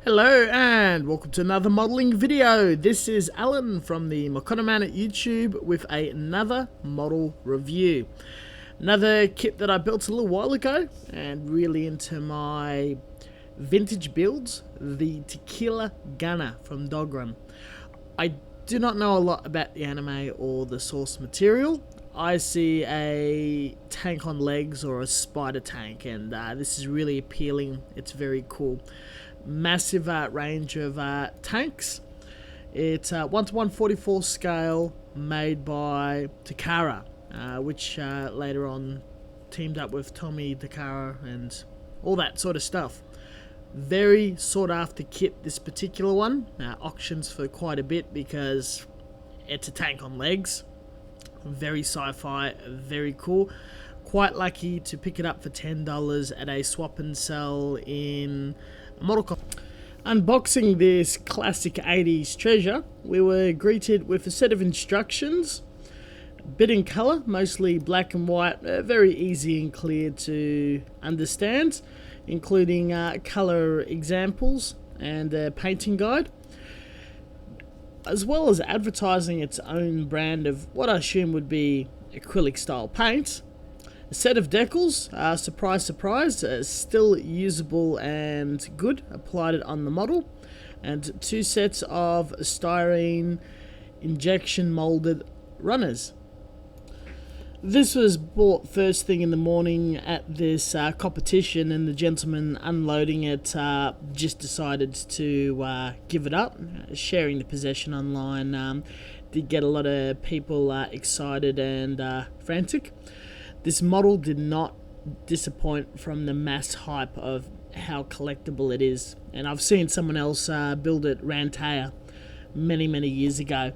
Hello and welcome to another modelling video. This is Alan from the Makonaman at YouTube with another model review. Another kit that I built a little while ago and really into my vintage builds, the Tequila from Dougram. I do not know a lot about the anime or the source material. I see a tank on legs or a spider tank, and this is really appealing. It's very cool. Massive range of tanks. It's 1:144 scale, made by Takara, which later on teamed up with Takara and all that sort of stuff. Very sought after kit, this particular one. Auctions for quite a bit because it's a tank on legs. Very sci-fi, very cool. Quite lucky to pick it up for $10 at a swap and sell in a model shop. Unboxing this classic 80s treasure, we were greeted with a set of instructions, a bit in colour, mostly black and white, very easy and clear to understand, including colour examples and a painting guide, as well as advertising its own brand of what I assume would be acrylic style paint. A set of decals, surprise surprise, still usable and good, applied it on the model, and two sets of styrene injection molded runners. This was bought first thing in the morning at this competition, and the gentleman unloading it just decided to give it up. Sharing the possession online did get a lot of people excited and frantic. This model did not disappoint from the mass hype of how collectible it is, and I've seen someone else build it, Rantea, many years ago.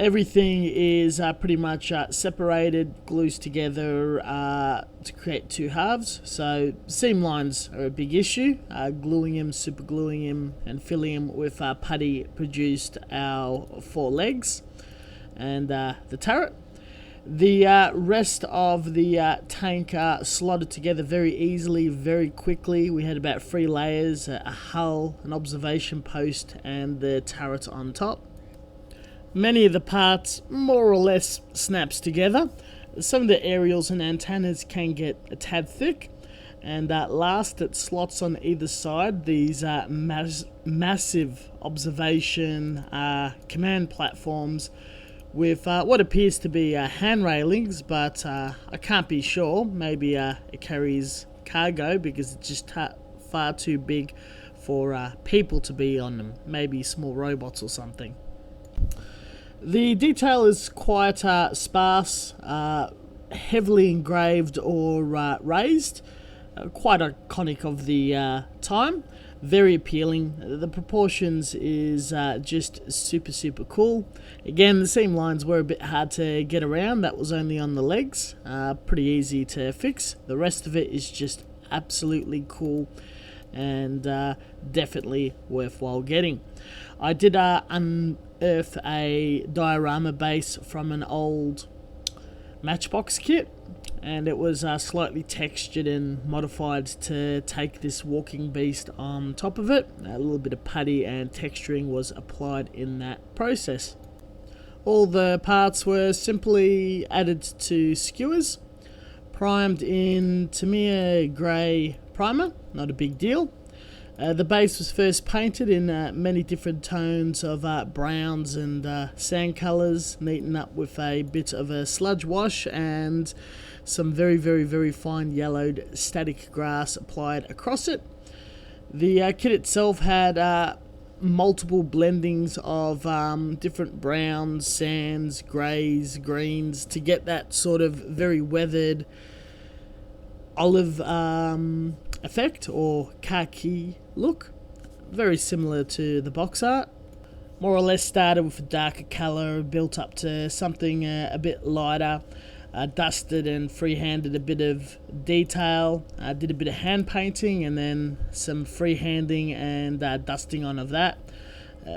Everything is pretty much separated, glues together to create two halves, so seam lines are a big issue. Gluing him, super gluing him, and filling him with putty produced our four legs and the turret. The rest of the tank slotted together very easily, very quickly. We had about 3 layers, a hull, an observation post, and the turret on top. Many of the parts more or less snaps together. Some of the aerials and antennas can get a tad thick, and last it slots on either side these massive observation command platforms with what appears to be hand railings, but I can't be sure. Maybe it carries cargo because it's just far too big for people to be on them. Maybe small robots or something. The detail is quite sparse, heavily engraved or raised, quite iconic of the time. Very appealing. The proportions is just super cool. Again, the seam lines were a bit hard to get around. That was only on the legs. Pretty easy to fix. The rest of it is just absolutely cool and definitely worthwhile getting. I did unearth a diorama base from an old Matchbox kit, and it was slightly textured and modified to take this walking beast on top of it. A little bit of putty and texturing was applied in that process. All the parts were simply added to skewers, primed in Tamiya grey primer, not a big deal. The base was first painted in many different tones of browns and sand colours, neatened up with a bit of a sludge wash and some very fine yellowed static grass applied across it. The kit itself had multiple blendings of different browns, sands, greys, greens to get that sort of very weathered olive effect or khaki look, very similar to the box art. More or less started with a darker colour, built up to something a bit lighter, dusted and freehanded a bit of detail, did a bit of hand painting and then some freehanding and dusting on of that.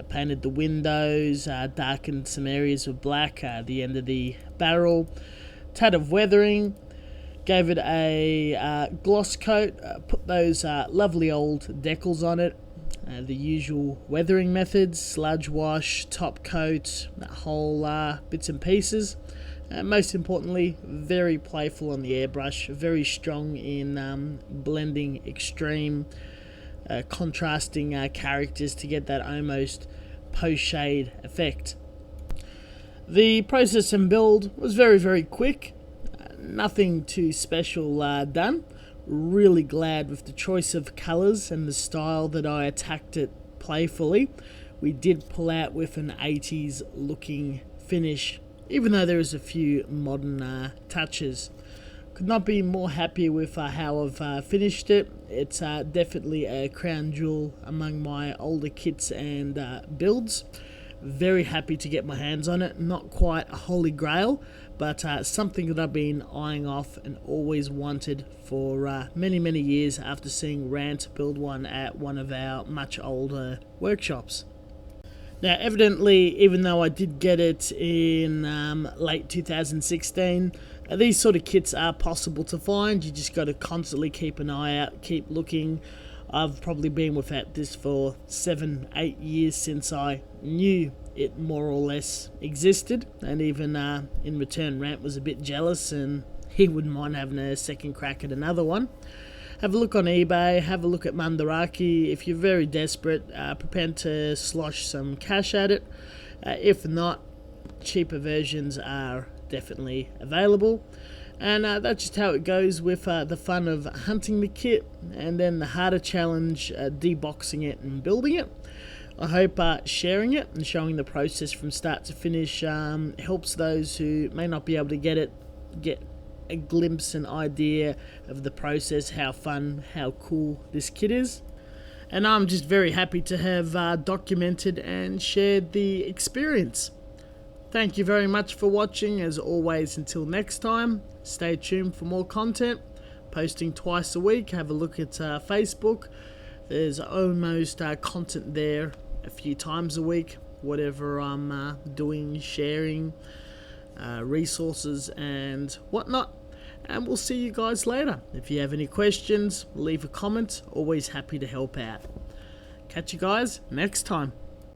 Painted the windows, darkened some areas with black, the end of the barrel, tad of weathering. Gave it a gloss coat, put those lovely old decals on it, the usual weathering methods, sludge wash, top coat, that whole bits and pieces. Most importantly, very playful on the airbrush, very strong in blending extreme contrasting characters to get that almost post-shade effect. The process and build was very quick, nothing too special done. Really glad with the choice of colours and the style that I attacked it playfully. We did pull out with an 80s looking finish, even though there is a few modern touches. Could not be more happy with how I've finished it. It's definitely a crown jewel among my older kits and builds. Very happy to get my hands on it. Not quite a holy grail, but something that I've been eyeing off and always wanted for many years after seeing Rant build one at one of our much older workshops. Now, evidently, even though I did get it in late 2016, these sort of kits are possible to find. You just got to constantly keep an eye out, keep looking. I've probably been without this for 7-8 years since I knew it more or less existed, and even in return Rant was a bit jealous and he wouldn't mind having a second crack at another one. Have a look on eBay, have a look at Mandarake. If you're very desperate, prepare to slosh some cash at it. If not, cheaper versions are definitely available. And that's just how it goes with the fun of hunting the kit, and then the harder challenge, deboxing it and building it. I hope sharing it and showing the process from start to finish helps those who may not be able to get a glimpse and idea of the process, how fun, how cool this kit is. And I'm just very happy to have documented and shared the experience. Thank you very much for watching. As always, until next time, stay tuned for more content. Posting twice a week. Have a look at Facebook. There's almost content there a few times a week. Whatever I'm doing, sharing, resources and whatnot. And we'll see you guys later. If you have any questions, leave a comment. Always happy to help out. Catch you guys next time.